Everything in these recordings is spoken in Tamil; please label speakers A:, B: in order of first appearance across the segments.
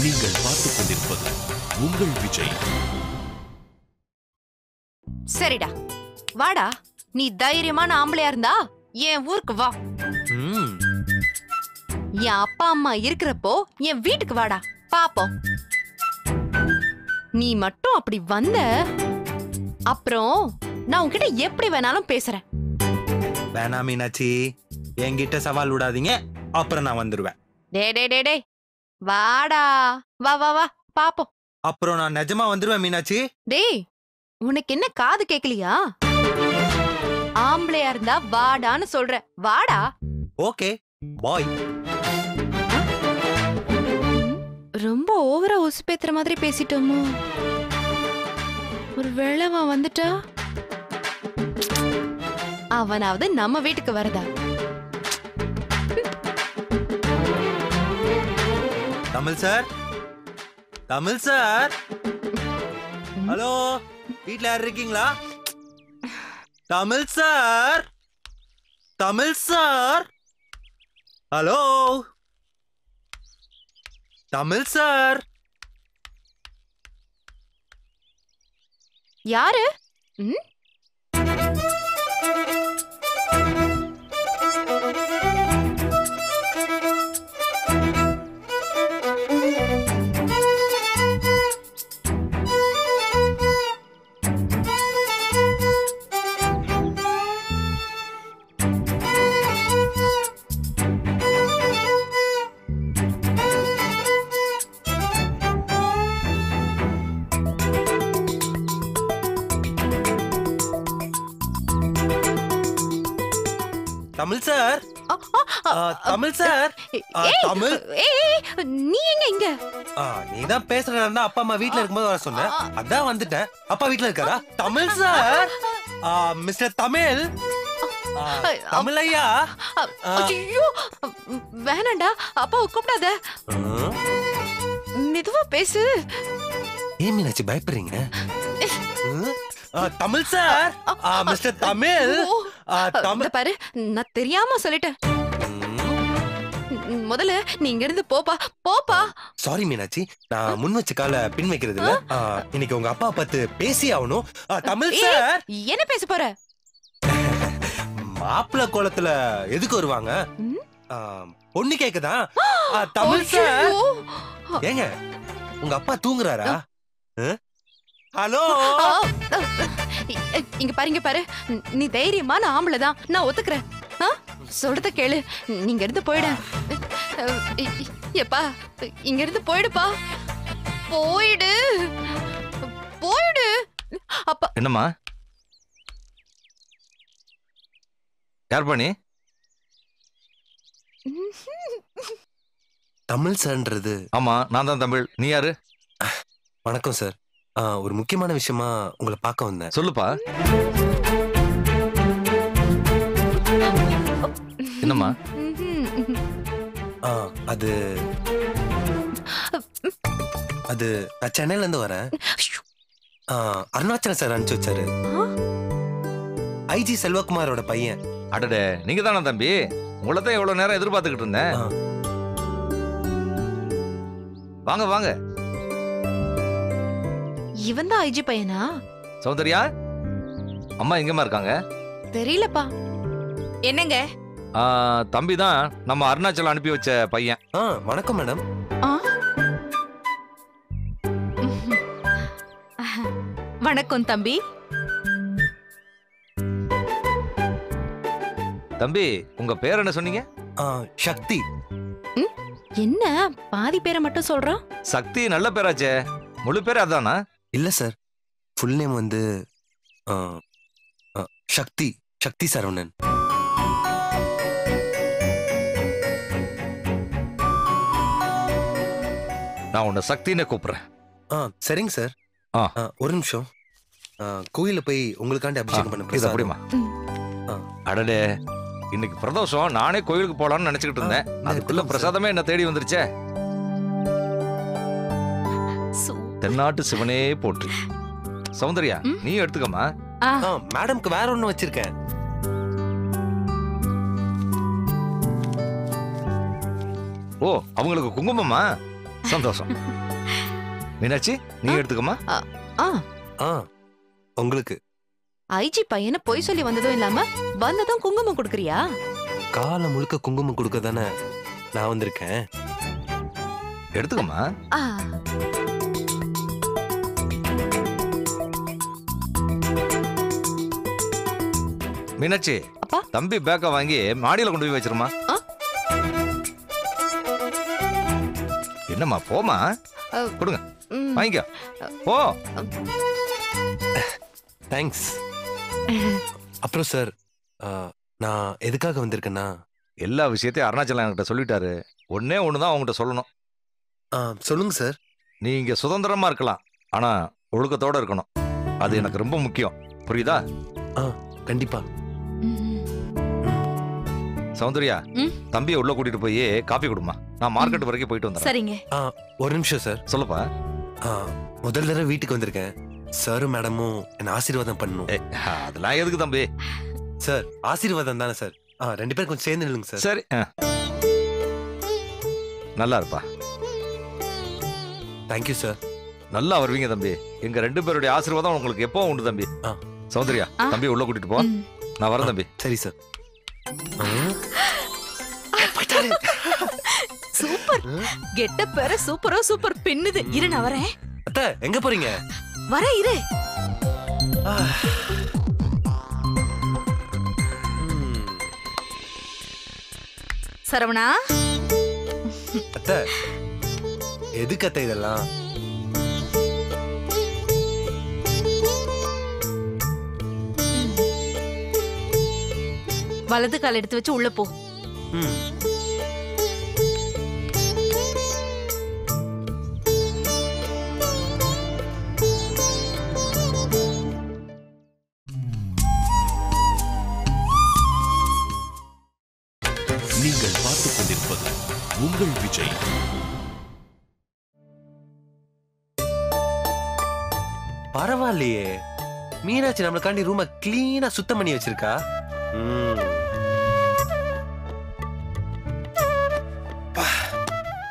A: நீங்கள் பார்த்துக் கொண்டிருப்பது உங்கள் விஜய்.
B: சரிடா, வாடா. நீ தைரியமான ஆம்பளையா இருந்தா என் ஊருக்கு வா. என் அப்பா அம்மா இருக்கிறப்போ என் வீட்டுக்கு வாடா, பாப்போம். நீ மட்டும் அப்படி வந்த அப்புறம் நான் உன்கிட்ட எப்படி வேணாலும் பேசுறேன்.
C: வேணா மீனாட்சி, என்கிட்ட சவால் விடாதீங்க, அப்புறம் நான் வந்துருவேன்.
B: டே வாடா, வா வா வா பாப்போம்.
C: அப்புறம் நான் நிஜமா வந்துருவேன் மீனாட்சி.
B: டேய், உனக்கு என்ன காது கேக்கலையா? ஆம்பளையா இருந்தா வாடான்னு சொல்ற, வாடா.
C: Okay bye.
B: ரொம்ப ஓவரா உசுப்பேத்துற மாதிரி பேசிட்டோமோ? ஒரு வேளவா வந்துட்டா அவனாவது நம்ம வீட்டுக்கு வரதா?
C: Tamil sir, Tamil sir, hello, வீட்ல யார் இருக்கீங்களா? Tamil sir, Tamil sir, hello, Tamil sir.
B: யாரு?
C: Tamil sir, Tamil sir, Tamil.
B: நீ எங்க இங்க?
C: நீதான் பேசுறதா அப்பா அம்மா வீட்ல இருக்கும்போது வர சொன்ன, அதான் வந்துட்டேன். அப்பா வீட்ல இருக்காரா? தமிழ் சார், மிஸ்டர் தமிழ், தமிழ் ஐயா.
B: ஐயோ வேணாண்டா, அப்பாவை கூப்பிடாத, மெதுவா பேசு.
C: ஏன் மீனாட்சி பயப்படுறீங்க? தமிழ் சார், மிஸ்டர் தமிழ், தமிழ்
B: பாரு, நான் தெரியாம சொல்லிட்டேன். முதல்ல நீங்க இருந்து போப்பா, போப்பா.
C: சாரி மீனாட்சி, நான் முன் வச்ச கால பின் வைக்கிறது இல்ல. இன்னைக்கு உங்க அப்பா பார்த்து பேசி ஆகணும். தமிழ் சார்,
B: என்ன பேச போற?
C: மாப்பிள்ள கோலத்துல எதுக்கு வருவாங்க? பொண்ணு கேக்குதா? தமிழ் சார், ஏங்க உங்க அப்பா தூங்குறாரா? ஹலோ,
B: இங்க பாருங்க, பாரு, நீ தைரியமான ஆம்பளைதான், நான் ஒத்துக்கிறேன். சொல்றத கேளு, நீங்க இருந்து போயிடு. எப்பா, இங்க இருந்து போயிடுப்பா, போயிடு, போயிடு. அப்பா.
D: என்னம்மா? யார் பண்ணி?
C: தமிழ் சார்ன்றது?
D: ஆமா, நான் தான் தமிழ். நீ யாரு?
C: வணக்கம் சார், ஒரு முக்கியமான விஷயமா உங்களை பார்க்க வந்தேன்.
D: சொல்லுப்பா. என்னம்மா?
C: அது அது நான் சென்னையில இருந்து வரேன். அருணாச்சலம் சார் அனுப்பிச்சு வச்சாரு. ஐஜி செல்வகுமாரோட பையன்.
D: அடடே, நீங்க தானே தம்பி? உங்களை தான் எவ்வளவு நேரம் எதிர்பார்த்துக்கிட்டு இருந்தேன். வாங்க வாங்க.
B: இவன் தான் ஐஜி பையனா?
D: சௌந்தர்யா, அம்மா எங்கம்மா இருக்காங்க?
B: தெரியலப்பா. என்னங்க?
D: தம்பி தான் நம்ம அருணாச்சலம் அனுப்பி வச்ச பையன்.
C: வணக்கம் மேடம்.
B: வணக்கம் தம்பி.
D: தம்பி, உங்க பேர் என்ன சொன்னீங்க?
C: சக்தி.
B: என்ன பாதி பேரை மட்டும் சொல்றான்?
D: சக்தி நல்ல பேராச்சே. முழு பேர் அதானா?
C: இல்ல சார், ஃபுல் நேம் வந்து சக்தி, சக்தி சரவணன்.
D: நான் உன்னை சக்தின்னு கூப்பிடுறேன்.
C: சரிங்க சார். ஒரு நிமிஷம், கோயில போய் உங்களுக்காண்டி அபிஷேகம் பண்ண
D: அப்படிமா? அடடே, இன்னைக்கு பிரதோஷம். நானே கோயிலுக்கு போலான்னு நினைச்சுக்கிட்டு இருந்தேன். அதுக்குள்ள பிரசாதமே என்ன தேடி வந்துருச்சே. தென்னாட்டு சிவனே போற்று. சௌந்தர்யா, நீ எடுத்துக்கமா.
C: மேடம்க்கு வேற ஒண்ணு வச்சிருக்கேன்.
D: ஓ, அவங்களுக்கு குங்குமமா? சந்தோஷம். மீனாட்சி நீ எடுத்துக்கமா.
B: ஆ
C: ஆ உங்களுக்கு
B: ஐஜி பையனை பொய் சொல்லி வந்ததும் இல்லாம வந்ததும் குங்குமம் கொடுக்கறியா?
C: காலம் முழுக்க குங்குமம் கொடுக்க தானே நான் வந்திருக்கேன்.
D: எடுத்துக்கமா.
B: ஆ
D: மீனாட்சி
B: அப்பா.
D: தம்பி பேக்க வாங்கி மாடியில கொண்டு போய் வச்சிருமா.
B: ஆ.
D: என்னம்மா போமா. கொடுங்க
B: ம்.
D: வாங்கிக்க. ஓ
C: தேங்க்ஸ். அப்புறம் சார் நான் எதுக்காக வந்திருக்கேன்னா
D: எல்லா விஷயத்தையும் அருணாச்சலம் என்கிட்ட சொல்லிட்டாரு. ஒன்னே ஒண்ணுதான் அவங்ககிட்ட சொல்லணும்.
C: சொல்லுங்க சார்.
D: நீ இங்க சுதந்திரமா இருக்கலாம், ஆனா ஒழுக்கத்தோட இருக்கணும். அது எனக்கு ரொம்ப முக்கியம். புரியுதா?
C: கண்டிப்பா.
D: சௌந்தர்யா,
B: ம்.
D: தம்பியை உள்ள கூட்டிட்டு போய் காப்பி கொடுமா. நான் மார்க்கெட் வரைக்கும் போயிட்டு வந்துடுறேன்.
B: சரிங்க.
C: ஒரு நிமிஷம் சார்.
D: சொல்லுப்பா.
C: முதல் தடவை வீட்டுக்கு வந்திருக்கேன். சாரும் மேடமும் என்ன ஆசீர்வாதம் பண்ணணும்.
D: அதெல்லாம் எதுக்கு தம்பி?
C: சார் ஆசீர்வாதம் தானே சார். ரெண்டு பேரும் கொஞ்சம் சேர்ந்து நில்லுங்க சார்.
D: சரி. நல்லா இருப்பா.
C: Thank you sir.
D: நல்லா வருவீங்க தம்பி. எங்க ரெண்டு பேருடைய ஆசீர்வாதம் உங்களுக்கு எப்பவும் உண்டு தம்பி. சௌந்தர்யா, தம்பி உள்ள கூட்டிட்டு போ. நான் வரேன் தம்பி.
C: சரி சார்.
B: சூப்பர். கெட்டப் வேற சூப்பரோ சூப்பர் பின்னுது. இரு நான் வரேன்.
C: அத்தை எங்க போறீங்க?
B: வரேன் இரு. சரவணா.
C: அத்தை எதுக்கு அத்தை இதெல்லாம்?
B: வலது கால் எடுத்து வச்சு உள்ள போ.
A: நீங்கள் பார்த்துக் கொண்டிருப்பது உங்கள் விஜய்.
C: பரவாயில்லையே, மீனாட்சி நம்மளுக்காண்டி ரூமை கிளீனா சுத்தம் பண்ணி வச்சிருக்கா.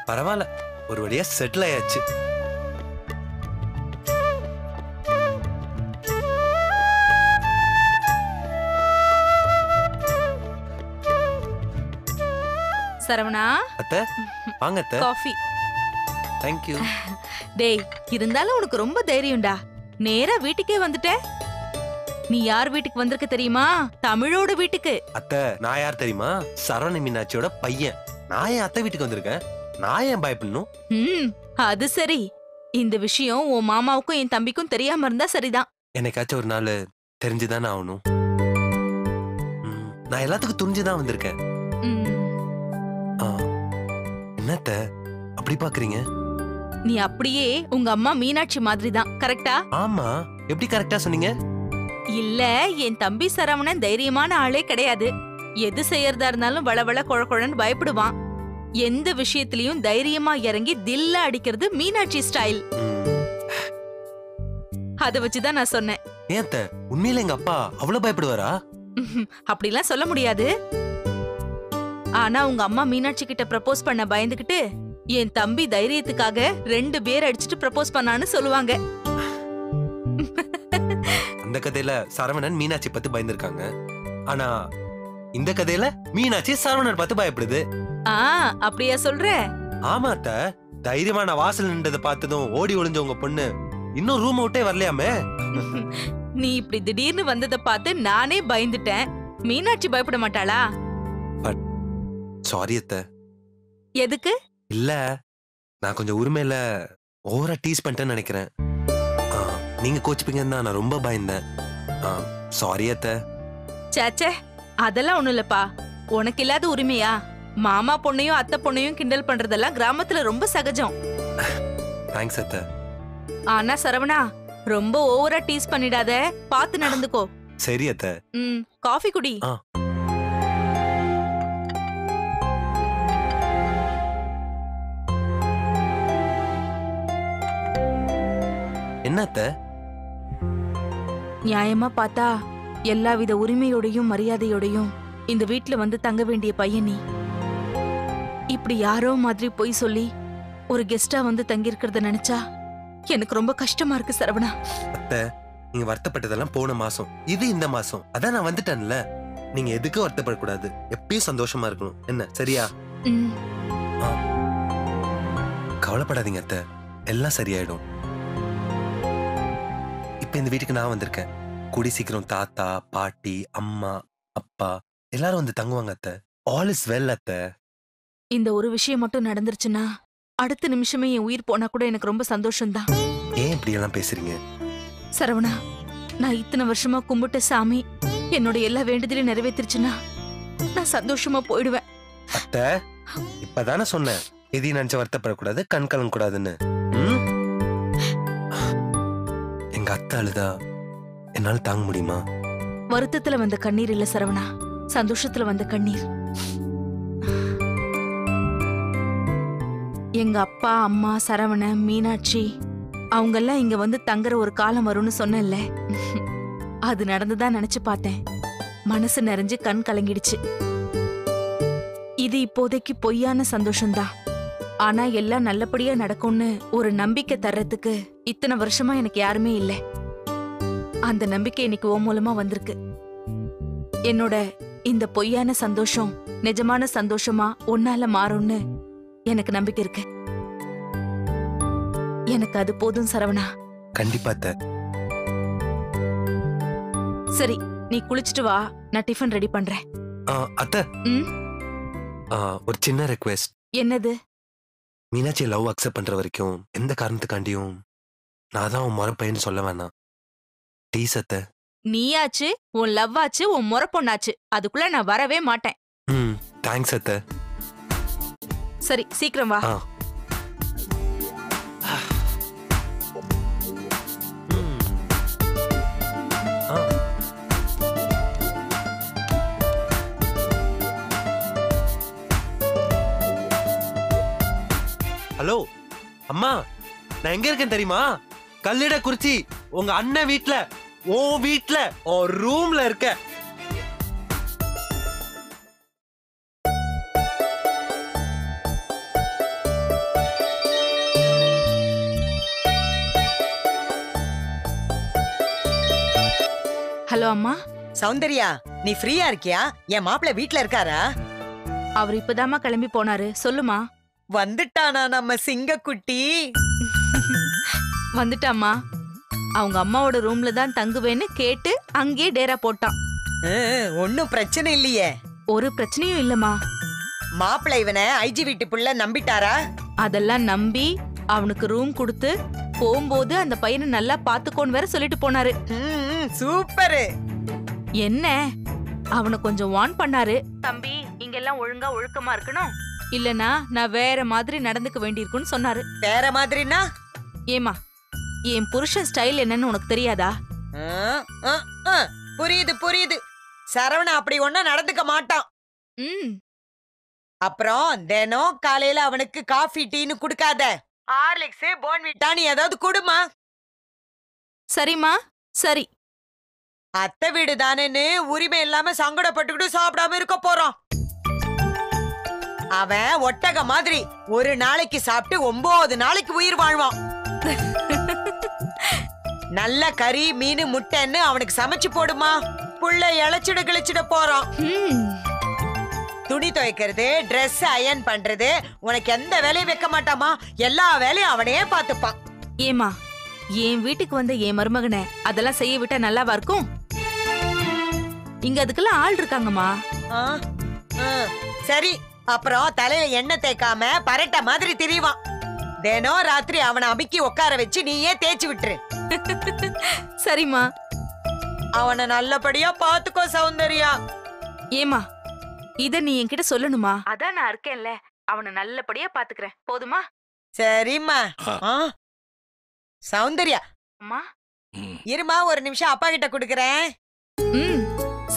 C: பரவாயில்ல, ஒரு வழியா செட்டில் ஆயாச்சு.
B: சரவணா.
C: அத்தை வாங்க அத்தை.
B: காஃபி.
C: தேங்க்யூ.
B: டேய், இருந்தாலும் உனக்கு ரொம்ப தைரியம்டா. நேரா வீட்டுக்கே வந்துட்ட. நீ யார் வீட்டுக்கு வந்திருக்க தெரியுமா? தமிழோட வீட்டுக்கு.
C: அத்தை நான் யார் தெரியுமா? சரவண மீனாட்சியோட பையன். நான் என் அத்தை வீட்டுக்கு வந்திருக்கேன். நான் ஏன் பயப்படணும்?
B: அது சரி. இந்த விஷயம் உன் மாமாவுக்கும் என் தம்பிக்கும் தெரியாம இருந்தா சரிதான்.
C: என்னைக்காச்சும் ஒரு நாள் தெரிஞ்சுதானே ஆகணும். நான் எல்லாத்துக்கும் துணிஞ்சுதான் வந்திருக்கேன். என்னத்த அப்படி பாக்குறீங்க?
B: நீ அப்படியே உங்க அம்மா மீனாட்சி மாதிரி தான். கரெக்டா?
C: ஆமா. எப்படி கரெக்டா சொன்னீங்க?
B: இல்ல, என் தம்பி சரவணன் தைரியமான ஆளே கிடையாது. எது செய்யறதா இருந்தாலும் வளவள கொழன்னு பயப்படுவான். எந்த விஷயத்திலயும் தைரியமா இறங்கி தில்ல அடிக்கிறது மீனாட்சி ஸ்டைல். அத வச்சுதான் நான் சொன்னேன்.
C: ஏன் உண்மையில எங்க அப்பா அவ்வளவு பயப்படுவாரா?
B: அப்படிலாம் சொல்ல முடியாது. ஆனா உங்க அம்மா மீனாட்சி கிட்ட ப்ரப்போஸ் பண்ண பயந்துகிட்டு என் தம்பி தைரியத்துக்காக 2 பேர் அடிச்சுட்டு ப்ரப்போஸ் பண்ணான்னு சொல்லுவாங்க.
C: அந்த கதையில சரவணன் மீனாட்சி பத்தி பயந்துருக்காங்க. ஆனா இந்த கதையில மீனாட்சி சரவணன் பார்த்து பயப்படுது.
B: அப்படியா சொல்ற?
C: ஆமா அத்த. தைரியமான வாசல் நின்றதை பார்த்ததும் ஓடி ஒளிஞ்ச உங்க பொண்ணு இன்னும் ரூம் விட்டே வரலையாமே.
B: நீ இப்படி திடீர்னு வந்ததை பார்த்து நானே பயந்துட்டேன். மீனாட்சி பயப்பட மாட்டாளா?
C: சாரி அத்த.
B: எதுக்கு?
C: இல்ல, நான் கொஞ்சம் உரிமையில ஓவரா டீஸ் பண்ணிட்டேன்னு நினைக்கிறேன். நீங்க கோச்சுப்பீங்கன்னு தான் நான் ரொம்ப பயந்தேன். சாரி அத்த.
B: சேச்சே, அதெல்லாம் ஒண்ணும் இல்லப்பா. உனக்கு இல்லாத உரிமையா? மாமா பொண்ணையும் அத்தை பொண்ணையும் கிண்டல் பண்றதெல்லாம் கிராமத்துல ரொம்ப சகஜம்.
C: தேங்க்ஸ் அத்த.
B: ஆனா சரவணா, ரொம்ப ஓவரா டீஸ் பண்ணிடாத. பார்த்து நடந்துக்கோ.
C: சரி அத்த.
B: காஃபி குடி.
C: என்ன அத்த?
B: நியாயமா பார்த்தா எல்லாவித உரிமையோடையும் மரியாதையோடையும் இந்த வீட்டுல வந்து தங்க வேண்டிய பையன் நீ. இப்படி யாரோ மாதிரி பொய் சொல்லி ஒரு கெஸ்டா வந்து தங்கி இருக்கிறத நினைச்சா எனக்கு ரொம்ப கஷ்டமா இருக்கு சரவணா.
C: அத்தை, நீங்க வருத்தப்பட்டதெல்லாம் போன மாசம், இது இந்த மாசம். அதான் நான் வந்துட்டேன்ல. நீங்க எதுக்கும் வருத்தப்படக்கூடாது, எப்பயும் சந்தோஷமா இருக்கணும். என்ன சரியா? கவலைப்படாதீங்க அத்தை, எல்லாம் சரியாயிடும். இப்ப இந்த வீட்டுக்கு நான் வந்திருக்கேன். கூடி சீக்கிரம் தாத்தா, பாட்டி, அம்மா, அப்பா எல்லாரும் வந்து தங்குவாங்க அத்தை. ஆல் இஸ் வெல் அத்தை.
B: இந்த ஒரு விஷயம் மட்டும் நடந்துருச்சுன்னா அடுத்த நிமிஷமே என் உயிர் போனா கூட எனக்கு ரொம்ப சந்தோஷம்தான்.
C: ஏன் இப்படி எல்லாம் பேசுறீங்க?
B: சரவணா, நான் இத்தனை வருஷமா கும்பிட்ட சாமி என்னோட எல்லா வேண்டுதலையும் நிறைவேற்றிருச்சுன்னா நான் சந்தோஷமா போயிடுவேன்.
C: அத்தை, இப்பதானே சொன்னேன் எதையும் நினைச்சு வருத்தப்படக்கூடாது, கண் கலங்க கூடாதுன்னு. எங்க அத்தை அழுதா என்னால தாங்க முடியுமா?
B: வருத்தத்துல வந்த கண்ணீர் இல்ல சரவணா, சந்தோஷத்துல வந்த கண்ணீர். எங்க அப்பா, அம்மா, சரவணன், மீனாட்சி அவங்கெல்லாம் இங்க வந்து தங்குற ஒரு காலம் வரும்னு சொன்னேன்ல, அது நடந்துதான் நினைச்சு பார்த்தேன். மனசு நிறைஞ்சு கண் கலங்கிடுச்சு. இது இப்போதைக்கு பொய்யான சந்தோஷம்தான். ஆனா எல்லாம் நல்லபடியா நடக்கும்னு ஒரு நம்பிக்கை தர்றதுக்கு இத்தனை வருஷமா எனக்கு யாருமே இல்லை. அந்த நம்பிக்கை இன்னைக்கு ஓ மூலமா வந்திருக்கு. என்னோட இந்த பொய்யான சந்தோஷம் நிஜமான சந்தோஷமா ஒன்னால மாறும்னு எனக்கு நம்பிக்கை இருக்கு. எனக்கு அது போதும் சரவணா.
C: கண்டிப்பா அத்தை.
B: சரி, நீ குளிச்சுட்டு வா, நான் டிஃபன் ரெடி பண்றேன்.
C: அத்தை, ஒரு சின்ன ரெக்வெஸ்ட்.
B: என்னது?
C: மீனாட்சி லவ் அக்செப்ட் பண்ற வரைக்கும் எந்த காரணத்துக்காண்டியும் நான் தான் உன் முறை பையன்னு சொல்ல வேணாம். ப்ளீஸ் அத்தை.
B: நீயாச்சு, உன் லவ் ஆச்சு, உன் முறை பொண்ணாச்சு, அதுக்குள்ள நான் வரவே மாட்டேன்.
C: தேங்க்ஸ் அத்தை.
B: சரி, சீக்கிரம் வா.
C: ஹலோ அம்மா, நான் எங்க இருக்கேன் தெரியுமா? கல்லிடக்குறிச்சி, உங்க அண்ணன் வீட்ல, உன் வீட்ல, ஒரு ரூம்ல இருக்க.
B: ஹலோ அம்மா.
E: சௌந்தர்யா, நீ ஃப்ரீயா இருக்கியா? என் மாப்பிள்ள வீட்ல இருக்காரா?
B: அவர் இப்பதாம்மா கிளம்பி போனாரு. சொல்லுமா.
E: வந்துட்டானா நம்ம சிங்கக்குட்டி?
B: வந்துட்டாமா. அவங்க அம்மாவோட ரூம்ல தான் தங்குவேன்னு கேட்டு அங்கேயே டேரா போட்டான்.
E: ஒன்னும் பிரச்சனை இல்லையே.
B: ஒரு பிரச்சனையும் இல்லம்மா.
E: மாப்பிள்ள இவனை ஐஜி வீட்டு புள்ள நம்பிட்டாரா?
B: அதெல்லாம் நம்பி அவனுக்கு ரூம் கொடுத்து போகும்போது அந்த பையனை நல்லா பாத்துக்கோன்னு வேற சொல்லிட்டு போனாரு.
E: சூப்பர்.
B: என்ன, அவனை கொஞ்சம் வார்ன் பண்ணாரு. தம்பி, இங்கெல்லாம் ஒழுங்கா ஒழுக்கமா இருக்கணும், இல்லனா நான் வேற மாதிரி நடந்துக்க வேண்டியிருக்குன்னு சொன்னாரு.
E: வேற மாதிரினா?
B: ஏமா, என் புருஷன் ஸ்டைல் என்னன்னு உனக்கு தெரியாதா?
E: புரியுது புரியுது. சரவணா அப்படி ஒன்னும் நடந்துக்க மாட்டான். அப்புறம் தினம் காலையில அவனுக்கு காஃபி டீன்னு குடுக்காத. ஹார்லிக்ஸ், போர்ன்விட்டா நீ ஏதாவது குடுமா.
B: சரிம்மா, சரி.
E: அத்தை வீடு தானேன்னு உரிமை இல்லாம சங்கடப்பட்டுக்கிட்டு சாப்பிடாம இருக்க போறான். அவன் ஒட்டக மாதிரி ஒரு நாளைக்கு சாப்பிட்டு 9 நாளைக்கு உயிர் வாழ்வான். நல்ல கறி, மீன், முட்டைன்னு அவனுக்கு சமைச்சு போடுமா. புள்ள இழைச்சிட கிழிச்சிட போறான். துணி துவைக்கிறது, Dress அயன் பண்றது, உனக்கு எந்த வேலையும் வைக்க மாட்டாமா. எல்லா வேலையும் அவனே பாத்துப்பான்.
B: ஏமா, என் வீட்டுக்கு வந்த என் மருமகனை அதெல்லாம் செய்ய விட்டா நல்லாவா இருக்கும்? இங்க அதுக்கெல்லாம் ஆள் இருக்காங்கம்மா.
E: சரி, அப்புறம் தலையில எண்ணெய் தேய்க்காம பரட்ட மாதிரி திரிவான். தினம் ராத்திரி அவனை அமுக்கி உட்கார வச்சு நீயே தேய்ச்சி விட்டுரு.
B: சரிம்மா.
E: அவனை நல்லபடியா பாத்துக்கோ சௌந்தர்யா.
B: ஏமா, இத நீ என்கிட்ட சொல்லணுமா? அதான் நான் இருக்கேன்ல, அவனை நல்லபடியா பாத்துக்கிறேன், போதுமா?
E: சரிம்மா. சௌந்தர்யா,
B: அம்மா
E: இருமா, ஒரு நிமிஷம் அப்பா கிட்ட குடுக்கறேன்.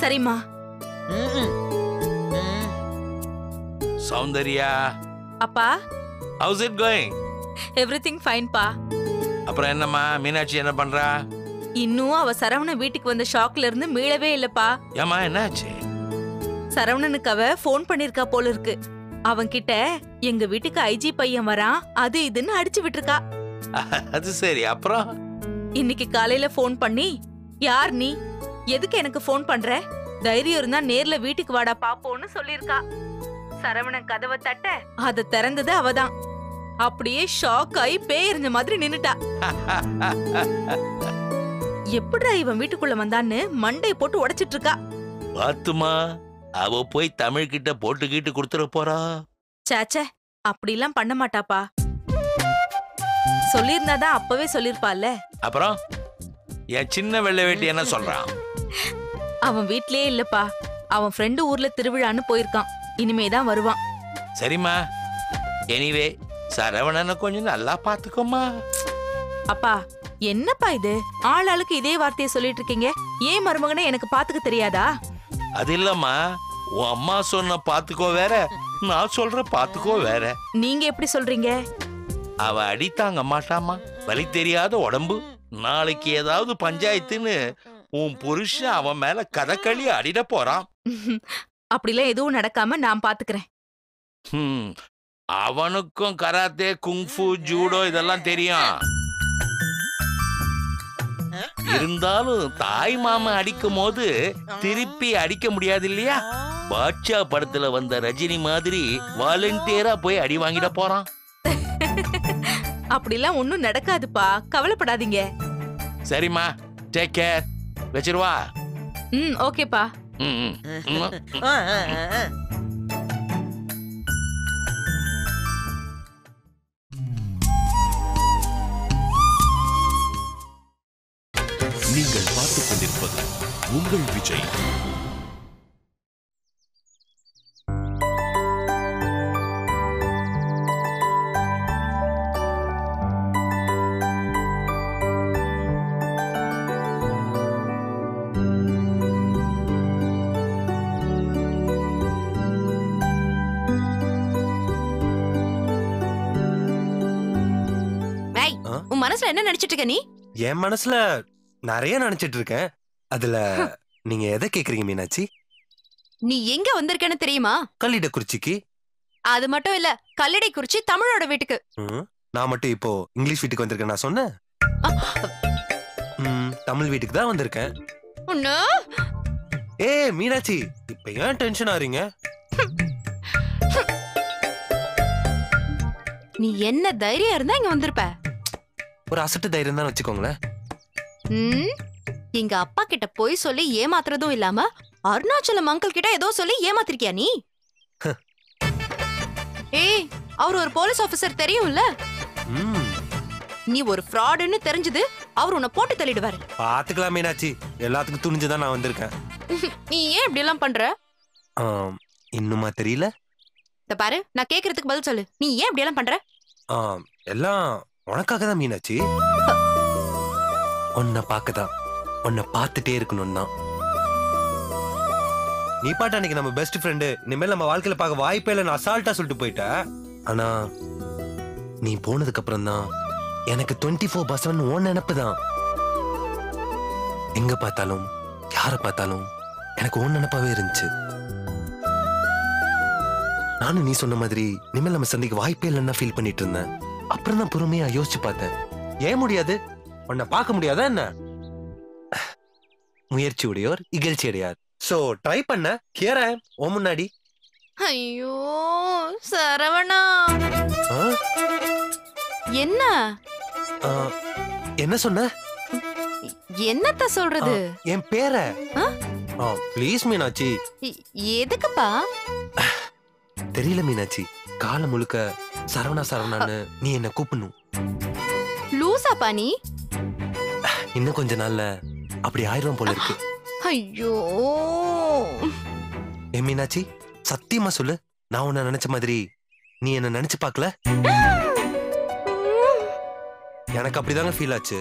B: சரிம்மா.
A: சௌந்தர்யா.
B: அப்பா.
A: How's it going?
B: Everything fine பா.
A: அப்புறம் என்னம்மா, மீனாட்சி என்ன பண்றா?
B: இன்னும் அவ சரவண வீட்டுக்கு வந்த ஷாக்ல இருந்து மீளவே இல்லப்பா.
A: ஏமா, என்னாச்சு?
B: சரவணனுக்கு அவ போன் பண்ணிருக்கா போல இருக்கு. அவன் கிட்ட எங்க வீட்டுக்கு ஐஜி பையன் வரான் அது இதுன்னு அடிச்சு விட்டுருக்கா.
A: அது சரி. அப்புறம்
B: இன்னைக்கு காலையில ஃபோன் பண்ணி, யார் நீ, எதுக்கு எனக்கு ஃபோன் பண்ற, தைரியம் இருந்தா நேர்ல வீட்டுக்கு வாடா பாப்போன்னு சொல்லிருக்கா. சரவணன் கதவை தட்ட அத திறந்தது அவதான். அப்படியே ஷாக் ஆகி பேயறிஞ்ச மாதிரி நின்னுட்டா. எப்படிடா இவன் வீட்டுக்குள்ள வந்தான்னு மண்டை போட்டு உடைச்சிட்டு இருக்கா.
A: பாத்துமா, அவ போய் தமிழ் கிட்ட போட்டுக்கிட்டு கொடுத்துட போறா.
B: சேச்சே, அப்படிலாம் பண்ண மாட்டாப்பா. சொல்லிருந்தாதான் அப்பவே சொல்லிருப்பால.
A: அப்புறம் என் சின்ன வெள்ளை வேட்டி என்ன சொல்றான்?
B: அவன் வீட்லயே இல்லப்பா, அவன் ஃப்ரெண்டு ஊர்ல திருவிழான்னு போயிருக்கான். இனிமேதான் வருவான்.
A: சரிம்மா. எனிவே சரவணனை கொஞ்சம் நல்லா பாத்துக்கோமா.
B: அப்பா, என்னப்பா இது, ஆளாளுக்கு இதே வார்த்தையை சொல்லிட்டு இருக்கீங்க. ஏன் மருமகனை எனக்கு பாத்துக்க தெரியாதா?
A: அது இல்லம்மா, உன் அம்மா சொன்ன பாத்துக்கோ வேற, நான் சொல்ற பாத்துக்கோ வேற.
B: நீங்க எப்படி சொல்றீங்க?
A: அவ அடித்தாங்க மாட்டாமா, வலி தெரியாத உடம்பு. நாளைக்கு ஏதாவது பஞ்சாயத்துன்னு உன் புருஷன் அவன் மேல கதகளி அடிட போறான்.
B: அப்படிலாம் எதுவும் நடக்காம நான் பாத்துக்கிறேன்.
A: அவனுக்கும் கராத்தே, குங்ஃபு, ஜூடோ இதெல்லாம் தெரியும். இருந்தாலும் தாய் மாமா அடிக்கும் போது திருப்பி அடிக்க முடியாது இல்லையா? பாட்ஷா படத்துல வந்த ரஜினி மாதிரி வாலண்டியரா போய் அடி வாங்கிட போறான்.
B: அப்படிலாம் ஒண்ணும் நடக்காதுப்பா, கவலைப்படாதீங்க.
A: சரிம்மா, டேக் கேர். வச்சிருவா.
B: ஓகேப்பா.
F: நீங்கள் பார்த்துக் கொண்டிருப்பது உங்கள் விஜய்.
B: உன் மனசுல என்ன நினைச்சிட்டு இருக்க நீ?
C: என் மனசுல நிறைய நினைச்சிட்டு இருக்கேன். அதுல நீங்க எதை கேக்குறீங்க மீனாட்சி?
G: நீ எங்க வந்திருக்கேன்னு தெரியுமா?
C: கல்லிடக்குறிச்சிக்கு.
G: அது மட்டும் இல்ல, கல்லிடைக்குறிச்சி தமிழோட வீட்டுக்கு.
C: நான் மட்டும் இப்போ இங்கிலீஷ் வீட்டுக்கு வந்திருக்கேன் நான் சொன்னேன். தமிழ் வீட்டுக்கு தான் வந்திருக்கேன். ஏ மீனாட்சி, இப்ப ஏன் டென்ஷன் ஆறீங்க?
G: நீ என்ன தைரியம் இருந்தா இங்க வந்திருப்ப?
C: ஒரு அசட்டு தைரியம் தான் வச்சுக்கோங்களேன்.
G: எங்க அப்பா கிட்ட போய் சொல்லி ஏமாத்துறதும் இல்லாம அருணாச்சலம் அங்கிள் கிட்ட ஏதோ சொல்லி ஏமாத்திருக்கியா நீ? ஏய், அவர் ஒரு போலீஸ் ஆபீசர் தெரியும்ல? நீ ஒரு ஃப்ராடுன்னு தெரிஞ்சது அவர் உன்னை போட்டு தள்ளிடுவாரு.
C: பாத்துக்கலாம் மீனாட்சி, எல்லாத்துக்கும் துணிஞ்சுதான் நான் வந்திருக்கேன்.
G: நீ ஏன் இப்படி எல்லாம் பண்ற?
C: இன்னுமா தெரியல?
G: இத பாரு, நான் கேக்குறதுக்கு பதில் சொல்லு. நீ ஏன் இப்படி எல்லாம் பண்ற?
C: எல்லாம் உனக்காக தான் மீனாட்சி. உன்னை பார்க்கதான், உன்னை பார்த்துட்டே இருக்கணும் தான். நீ பாட்டு அன்னைக்கு நம்ம பெஸ்ட் ஃப்ரெண்டு, இனிமேல் நம்ம வாழ்க்கையில பார்க்க வாய்ப்பே இல்லைன்னு அசால்ட்டா சொல்லிட்டு போயிட்ட. ஆனா நீ போனதுக்கு அப்புறம் தான் எனக்கு 24/7 உன் நினைப்பு தான். எங்க பார்த்தாலும் யார பார்த்தாலும் எனக்கு உன் நினைப்பாவே இருந்துச்சு. நானும் நீ சொன்ன மாதிரி இனிமேல் நம்ம சந்திக்க வாய்ப்பே இல்லைன்னா ஃபீல் பண்ணிட்டு இருந்தேன். அப்புறம் தான் பொறுமையா யோசிச்சு பார்த்தேன். ஏன் முடியாது? உன்னை பார்க்க முடியாதா என்ன? முயற்சி உடையோர் இகழ்ச்சி அடையார். சோ ட்ரை பண்ண ஹியர் ஐ அம் ஓ முன்னாடி.
G: ஐயோ சரவணா,
B: என்ன
C: என்ன சொன்ன?
G: என்னத்த சொல்றது?
C: என் பேரை ப்ளீஸ் மீனாட்சி.
G: எதுக்குப்பா?
C: தெரியல மீனாட்சி, காலம் முழுக்க சரவணா சரவணான்னு நீ என்ன கூப்பிடணும்.
G: லூசாப்பா நீ?
C: இன்னும் கொஞ்ச நாள்ல அப்படி ஆயிரம் போல இருக்கு.
G: ஐயோ
C: ஏ மீனாட்சி, சத்தியமா சொல்லு, நான் உன்னை நினைச்ச மாதிரி நீ என்ன நினைச்சு பார்க்கல? எனக்கு அப்படிதாங்க ஃபீல் ஆச்சு.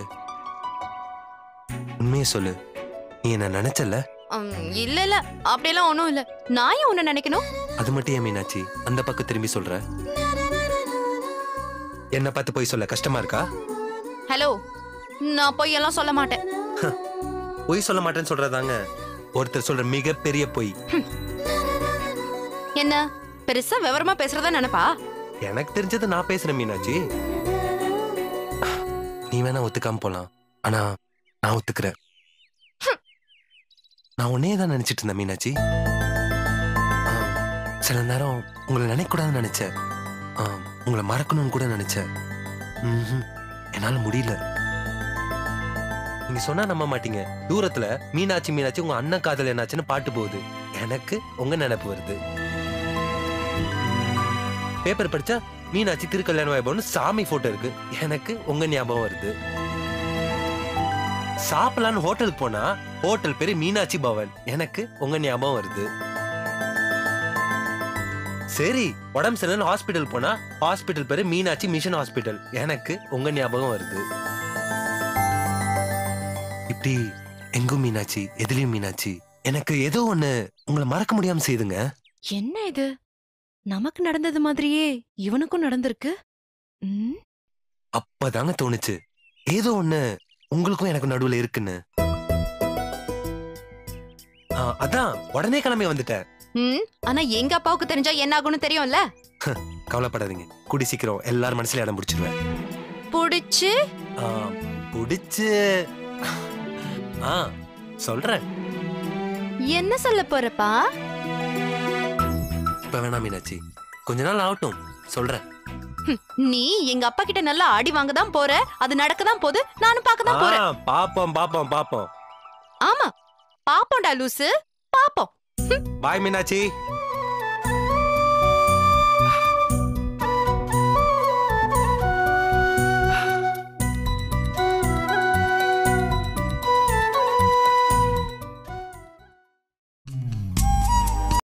C: உண்மையே சொல்லு, நீ என்ன நினைச்சல?
G: இல்ல இல்ல, அப்படியெல்லாம் ஒண்ணும் இல்ல. நான் ஏன் உன்னை நினைக்கணும்?
C: அது மட்டும் ஏன் மீனாட்சி அந்த பக்கம் திரும்பி சொல்ற? என்ன பார்த்து போய் சொல்ல கஷ்டமா இருக்கா?
G: ஹலோ, நான் பொய் எல்லாம் சொல்ல மாட்டேன்.
C: பொய் சொல்ல மாட்டேன்னு சொல்றதாங்க ஒருத்தர் சொல்ற மிகப்பெரிய பொய்.
G: என்ன பெருசா விவரமா பேசுறதா நினைப்பா?
C: எனக்கு தெரிஞ்சது நான் பேசுறேன் மீனாட்சி. நீ வேணா ஒத்துக்காம போலாம், ஆனா நான் ஒத்துக்கிறேன். நான் உன்னே தான் நினைச்சிட்டு இருந்தேன் மீனாட்சி. சில நேரம் உங்களை நினைக்க கூடாதுன்னு நினைச்சேன். உங்களை மறக்கணும்னு கூட நினைச்சேன். என்னால முடியல. நீங்க சொன்னா நம்ப மாட்டீங்க, தூரத்துல மீனாட்சி மீனாட்சி உங்க அண்ணன் காதல் என்னாச்சுன்னு பாட்டு போகுது. எனக்கு உங்க நினைப்பு வருது. பேப்பர் படிச்சா மீனாட்சி திருக்கல்யாண வைபவம்னு சாமி போட்டோ இருக்கு. எனக்கு உங்க ஞாபகம் வருது. சாப்பிடலான்னு ஹோட்டலுக்கு போனா ஹோட்டல் பேரு மீனாட்சி பவன். எனக்கு உங்க ஞாபகம் வருது. சரி, உடம்பு சரியில்லைன்னு ஹாஸ்பிட்டல் போனா ஹாஸ்பிட்டல் பேரு மீனாட்சி மிஷன் ஹாஸ்பிட்டல். எனக்கு உங்க ஞாபகம் வருது. இப்படி எங்கும் மீனாட்சி, எதுலயும் மீனாட்சி. எனக்கு ஏதோ ஒண்ணு உங்களை மறக்க முடியாம செய்துங்க.
G: என்ன இது? நமக்கு நடந்தது மாதிரியே இவனுக்கும் நடந்திருக்கு.
C: அப்பதாங்க தோணுச்சு ஏதோ ஒண்ணு உங்களுக்கும் எனக்கு நடுவுல இருக்குன்னு. அதான் உடனே கிளம்பி வந்துட்டேன்.
G: ஆனா எங்க அப்பாவுக்கு தெரிஞ்சா என்ன ஆகும்னு தெரியும்ல.
C: கவலைப்படாதீங்க, கூடி சீக்கிரம் எல்லாரும் மனசுல இடம் பிடிச்சிருவேன்.
G: புடிச்சு
C: புடிச்சு சொல்றேன்.
G: என்ன சொல்ல போறப்பா?
C: இப்ப வேணாம் மீனாட்சி, கொஞ்ச நாள் ஆகட்டும், சொல்றேன்.
G: நீ எங்க அப்பா கிட்ட நல்லா ஆடி வாங்க தான் போற. அது நடக்க தான் போகுது. நானும் பார்க்க தான் போறேன்.
C: பாப்போம் பாப்போம் பாப்போம்.
G: ஆமா, பாப்போம்டா லூசு, பாப்போம்.
C: பாய் மீனாட்சி.